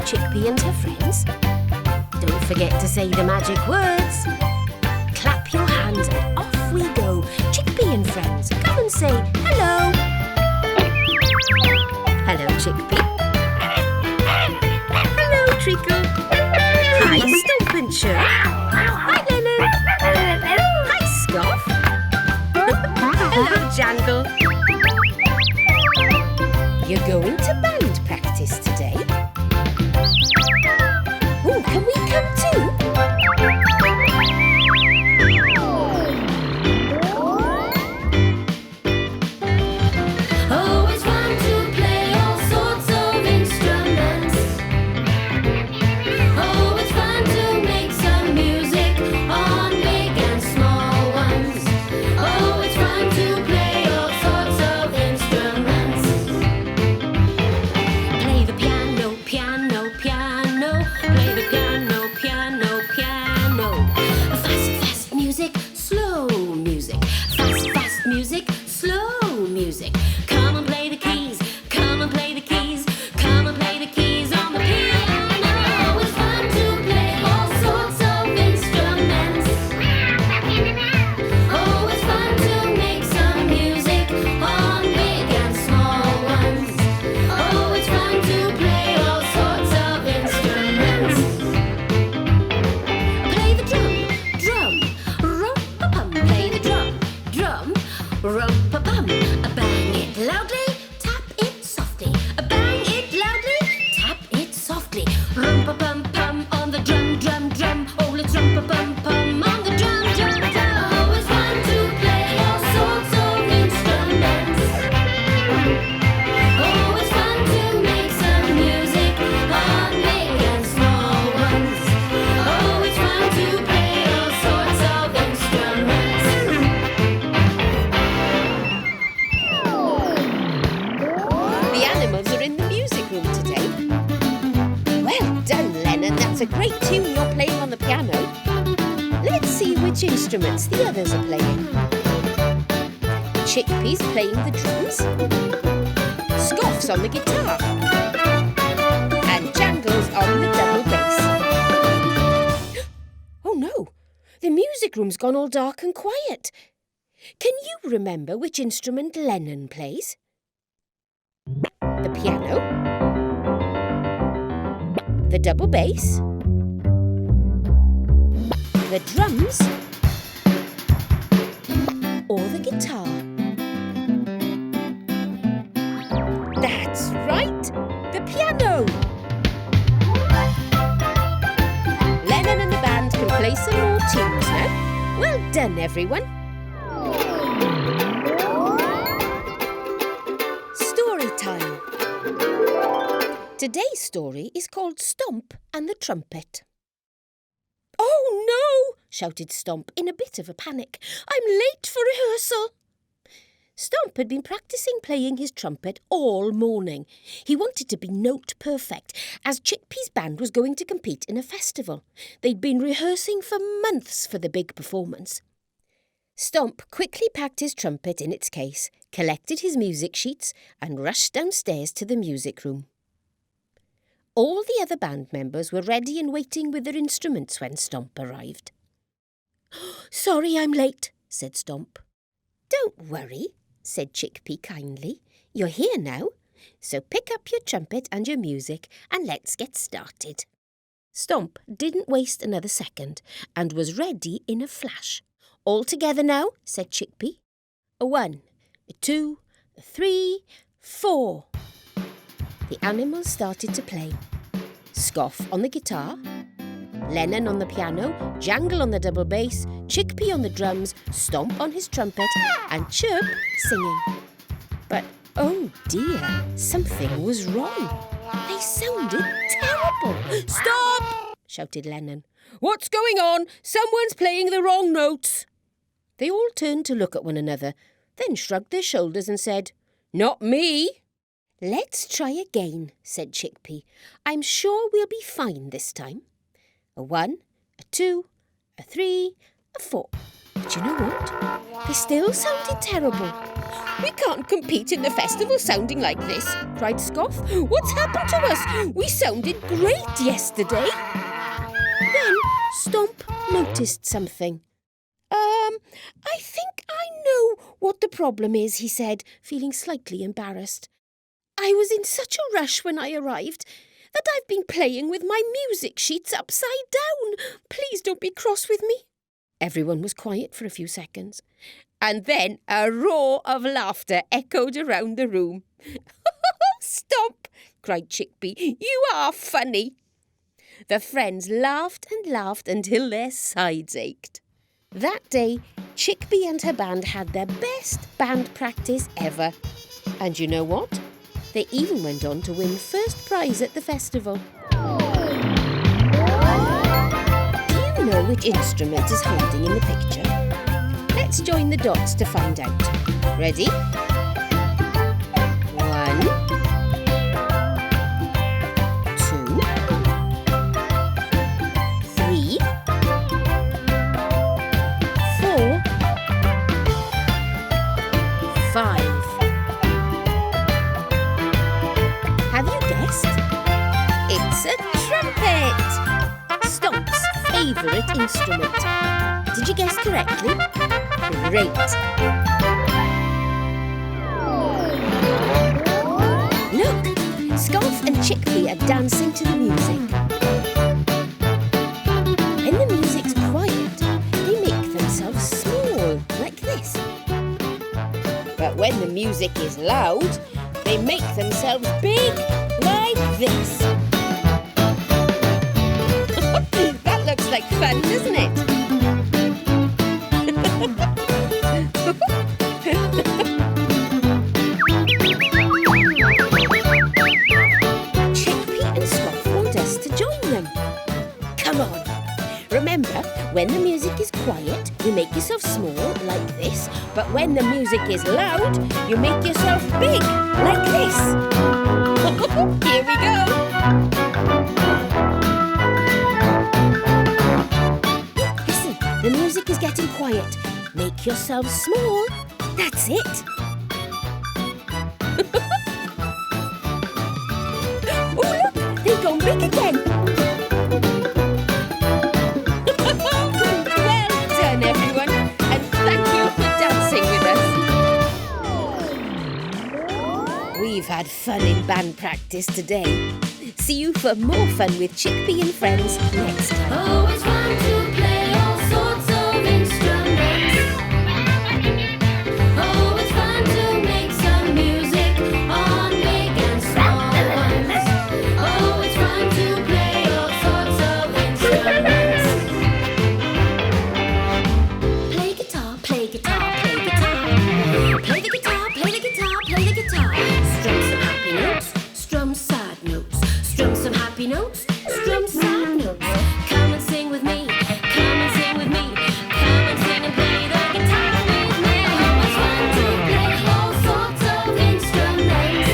Chickpea and her friends. Don't forget to say the magic words. Clap your hands and off we go. Chickpea and friends, come and say hello. Hello, Chickpea. Hello, Treacle. Hi, Stump and Chirp. Hi, Lennon. Hi, Scoff. Hello, Jangle. You're going to band practice today? Oh, can we come too? Oh, it's fun to play all sorts of instruments. Oh, it's fun to make some music on big and small ones. Oh, it's fun to play all sorts of instruments. Play the piano, piano, piano. Play the piano, piano, piano. Fast, fast music, slow music. Fast, fast music, slow music. Come and play the keys, come and play the keys, come and play the keys on the piano. It's fun to play all sorts of instruments. Oh, it's fun to make some music on big and small ones. Oh, it's fun to play all sorts of instruments. Play the drum, rum-pa-pum. Play the drum, rum-pa-pum. Bang it loudly, tap it softly. Bang it loudly, tap it softly. Rum-pa-pum-pum on the drum, drum, drum. Oh, let's rum-pa-pum-pum on the drum, drum, drum. Oh, it's fun to play all sorts of instruments. Oh, it's fun to make some music on big and small ones. Oh, it's fun to play all sorts of instruments. The animals are in the music room today. Well done, Lennon. That's a great tune you're playing on the piano. Let's see which instruments the others are playing. Chickpea's playing the drums. Scoff's on the guitar. And Jangle's on the double bass. Oh no, the music room's gone all dark and quiet. Can you remember which instrument Lennon plays? The piano, the double bass, the drums, or the guitar? That's right, the piano! Lennon and the band can play some more tunes now. Well done, everyone. Story time. Today's story is called Stump and the Trumpet. Oh no! Shouted Stump in a bit of a panic. I'm late for rehearsal. Stump had been practising playing his trumpet all morning. He wanted to be note perfect, as Chickpea's band was going to compete in a festival. They'd been rehearsing for months for the big performance. Stump quickly packed his trumpet in its case, collected his music sheets and rushed downstairs to the music room. All the other band members were ready and waiting with their instruments when Stump arrived. "Sorry I'm late," said Stump. "Don't worry," said Chickpea kindly. "You're here now, so pick up your trumpet and your music and let's get started." Stump didn't waste another second and was ready in a flash. "All together now," said Chickpea. 1, 2, 3, 4. The animals started to play. Scoff on the guitar, Lennon on the piano, Jangle on the double bass, Chickpea on the drums, Stump on his trumpet, and Chirp singing. But, oh dear, something was wrong. They sounded terrible. "Stop!" shouted Lennon. "What's going on? Someone's playing the wrong notes." They all turned to look at one another, then shrugged their shoulders and said, "Not me." "Let's try again," said Chickpea. "I'm sure we'll be fine this time." 1, 2, 3, 4. you know what? They still sounded terrible. "We can't compete in the festival sounding like this," cried Scoff. "What's happened to us? We sounded great yesterday." Then Stomp noticed something. I think I know what the problem is," he said, feeling slightly embarrassed. "I was in such a rush when I arrived that I've been playing with my music sheets upside down. Please don't be cross with me." Everyone was quiet for a few seconds, and then a roar of laughter echoed around the room. "Stomp!" cried Chickpea. "You are funny." The friends laughed and laughed until their sides ached. That day, Chickpea and her band had their best band practice ever. And you know what? They even went on to win first prize at the festival. Do you know which instrument is holding in the picture? Let's join the dots to find out. Ready? 1, 2, 3, 4, 5. Have you guessed? It's a trumpet! Stomp's favourite instrument. Did you guess correctly? Great! Look! Scoff and Chickpea are dancing to the music. When the music's quiet, they make themselves small, like this. But when the music is loud, they make themselves big, like this. That looks like fun, doesn't it? Chickpea and Scoff want us to join them. Come on. Remember, when the music is quiet, you make yourself small, like this. But when the music is loud, you make yourself big, like this. Here we go. Listen, the music is getting quiet. Make yourself small. That's it. Oh, look, they've gone big again. Everyone, and thank you for dancing with us. We've had fun in band practice today. See you for more fun with Chickpea and friends next time. Oh, it's fun to play all sorts of instruments. Oh, it's fun to make some music on big and small ones. Oh, it's fun to play all sorts of instruments. Play guitar, play guitar. Play the guitar, play the guitar, play the guitar. Strum some happy notes, strum sad notes. Strum some happy notes, strum sad notes. Come and sing with me, come and sing with me. Come and sing and play the guitar with me. Oh, it's fun to play all sorts of instruments.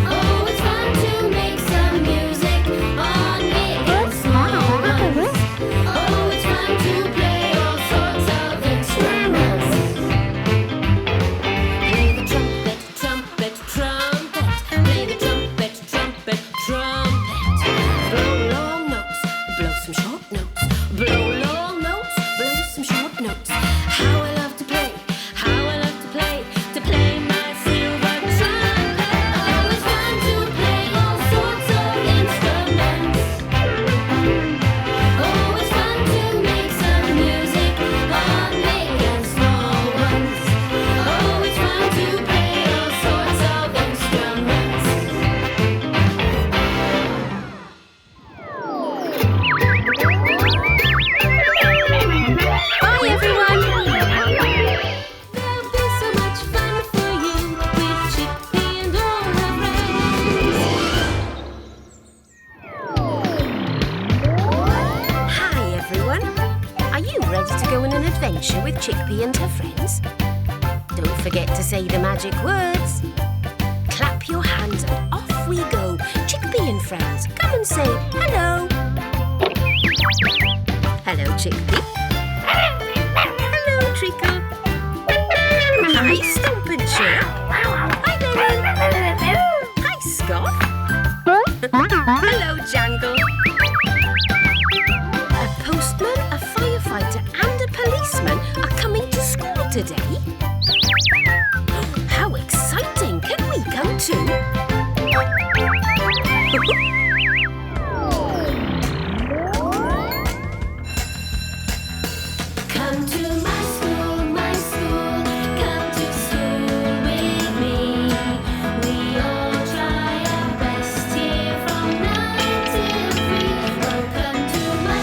Oh, it's fun to make some music on big and small ones. Oh, it's fun to play all sorts of instruments. Play the trumpet, trumpet, trumpet. Play the trumpet, trumpet, trumpet. Blow long notes, blow some short notes. Blow long notes, blow some short notes. How I love to play, how I love to play my silver trumpet. Oh, it's fun to play all sorts of instruments. Oh, it's fun to make some music on big and small ones. Oh, it's fun to play all sorts of instruments. Bye, everyone. There'll be so much fun for you with Chickpea and all her friends. Hi, everyone. Are you ready to go on an adventure with Chickpea and her friends? Don't forget to say the magic words. Clap your hands and off we go. Chickpea and friends, come and say hello. Hello, Chickpea. Jangle. A postman, a firefighter and a policeman are coming to school today. How exciting! Can we come too? Come to my school, come to school with me. We all try our best here from 9 till 3. Welcome to my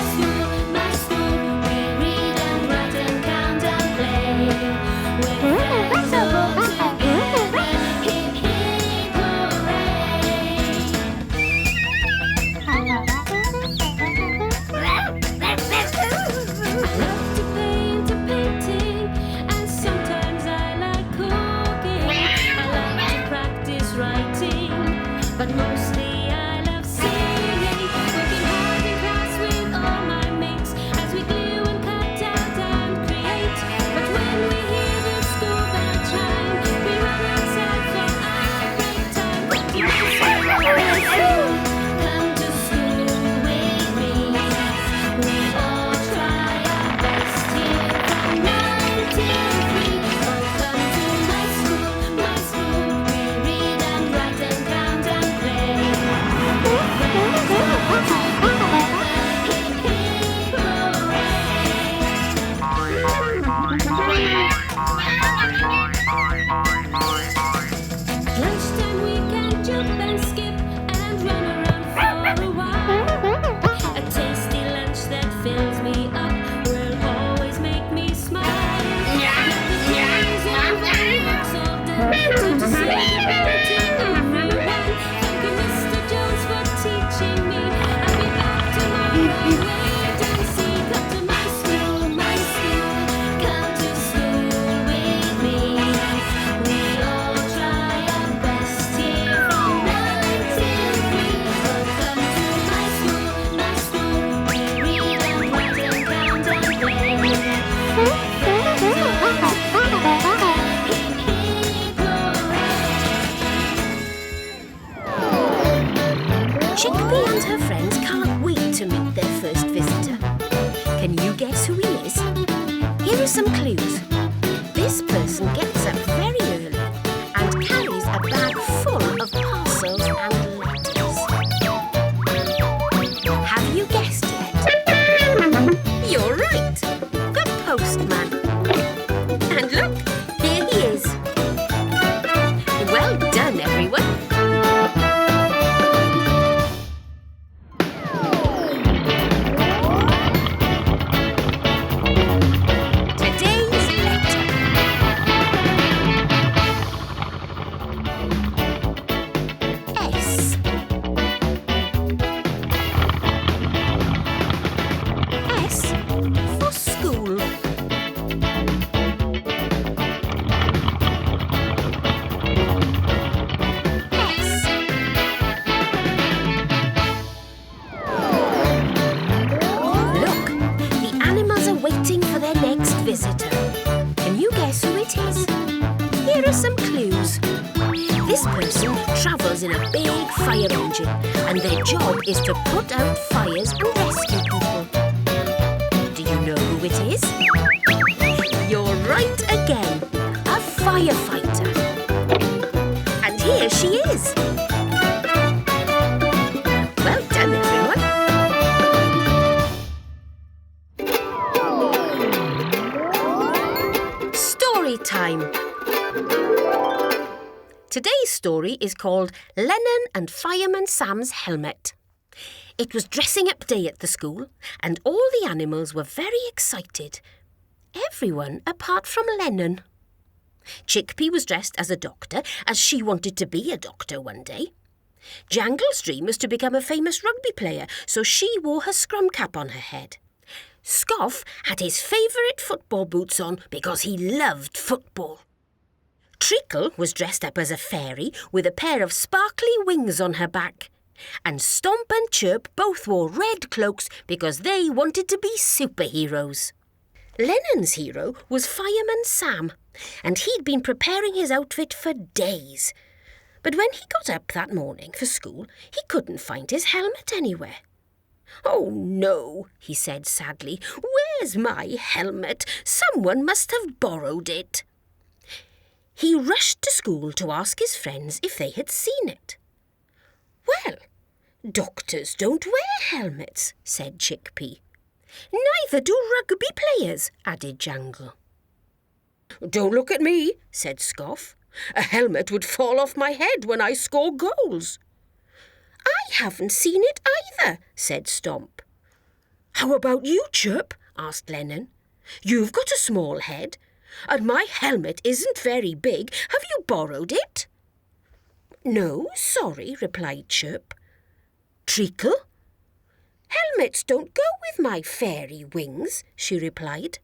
school, we read and write and count and play. We're friends all together, hip hip but mostly I love singing, working hard in class with all my mates as we glue and cut out and create. But when we hear the school bell chime, we run outside for our break time. Come to school with me. We all try our best here from 9 till 3. Welcome to my school, we read and write and count and play. Lunchtime we can jump and skip and run around for a while. A tasty lunch that fills me up will always make me smile. Now the days and work's all done, time to say goodbye to everyone. Thank you, Mr. Jones, for teaching me. I'll be back tomorrow. Wait and see. Come to my school, come to school with me. We all try our best here from 9 till 3. Welcome to my school, we read and write and count and play. Chickpea and her friends can't wait to meet their first visitor. Can you guess who he is? Here are some clues. This person gets up very early and carries a bag full of parcels and letters. Have you guessed yet? You're right! The postman. And look, here he is. Well done, everyone. Today's letter. S. S for school. S. Look, the animals are waiting for their next visitor. Can you guess who it is? Here are some clues. This person travels in a big fire engine and their job is to put out fires and rescue people. Do you know who it is? You're right again, a firefighter. And here she is. Well done, everyone. Story time. Today's story is called Lennon and Fireman Sam's Helmet. It was dressing up day at the school and all the animals were very excited. Everyone apart from Lennon. Chickpea was dressed as a doctor, as she wanted to be a doctor one day. Jangle's dream was to become a famous rugby player, so she wore her scrum cap on her head. Scoff had his favourite football boots on because he loved football. Treacle was dressed up as a fairy with a pair of sparkly wings on her back. And Stomp and Chirp both wore red cloaks because they wanted to be superheroes. Lennon's hero was Fireman Sam, and he'd been preparing his outfit for days. But when he got up that morning for school, he couldn't find his helmet anywhere. "Oh, no," he said sadly. "Where's my helmet? Someone must have borrowed it." He rushed to school to ask his friends if they had seen it. "Well, doctors don't wear helmets," said Chickpea. "Neither do rugby players," added Jangle. "Don't look at me," said Scoff. "A helmet would fall off my head when I score goals." "I haven't seen it either," said Stomp. "How about you, Chirp?" asked Lennon. "You've got a small head, and my helmet isn't very big. Have you borrowed it?" "No, sorry," replied Chirp. "Treacle?" "Helmets don't go with my fairy wings," she replied.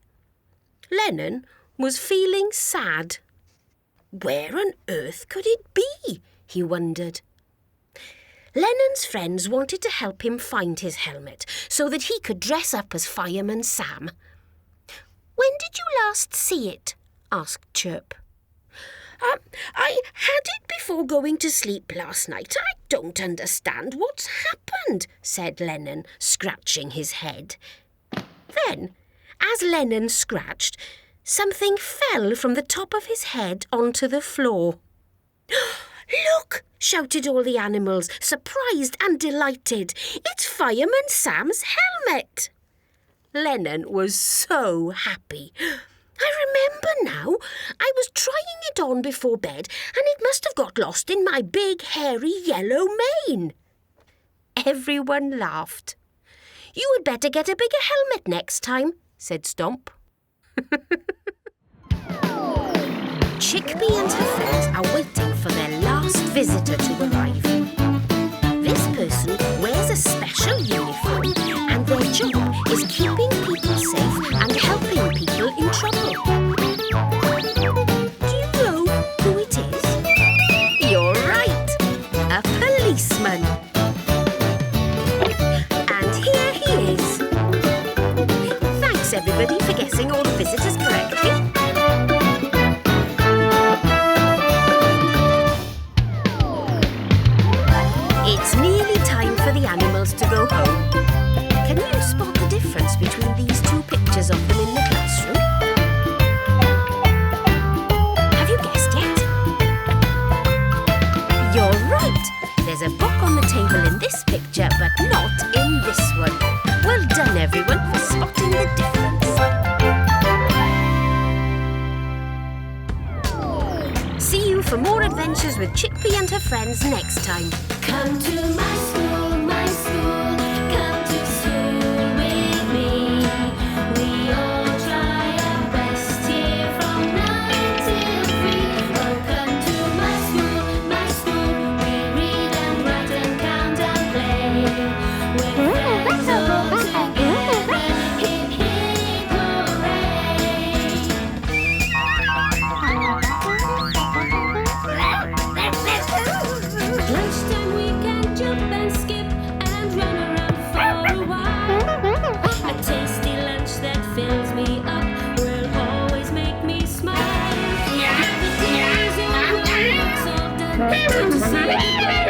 Lennon was feeling sad. Where on earth could it be? He wondered. Lennon's friends wanted to help him find his helmet so that he could dress up as Fireman Sam. "When did you last see it?" asked Chirp. I had it before going to sleep last night. I don't understand what's happened," said Lennon, scratching his head. Then, as Lennon scratched, something fell from the top of his head onto the floor. "Look!" shouted all the animals, surprised and delighted. "It's Fireman Sam's helmet!" Lennon was so happy. "I remember now. I was trying it on before bed, and it must have got lost in my big, hairy, yellow mane." Everyone laughed. "You had better get a bigger helmet next time," said Stomp. Chickpea and her friends are waiting for their last visitor to arrive. This person wears a special uniform, and their job is keeping people safe and helping people in trouble. Do you know who it is? You're right, a policeman. And here he is. Thanks everybody for guessing all the visitors correctly. It's nearly time for the animals to go home. Can you spot the difference between these two pictures of them in the classroom? Have you guessed yet? You're right. There's a book on the table in this picture, but not in this one. Well done, everyone, for spotting the difference. See you for more adventures with Chickpea and her friends next time. Come to my school, my school. Come to school with me. We all try our best here from 9 till 3. Oh, come to my school, we read and write and count and play. We're friends all together, hip hip hooray. Lunchtime we can jump and skip and run around for a while. A tasty lunch that fills me up will always make me smile. Now the days are grown, looks all done. Time to say goodbye.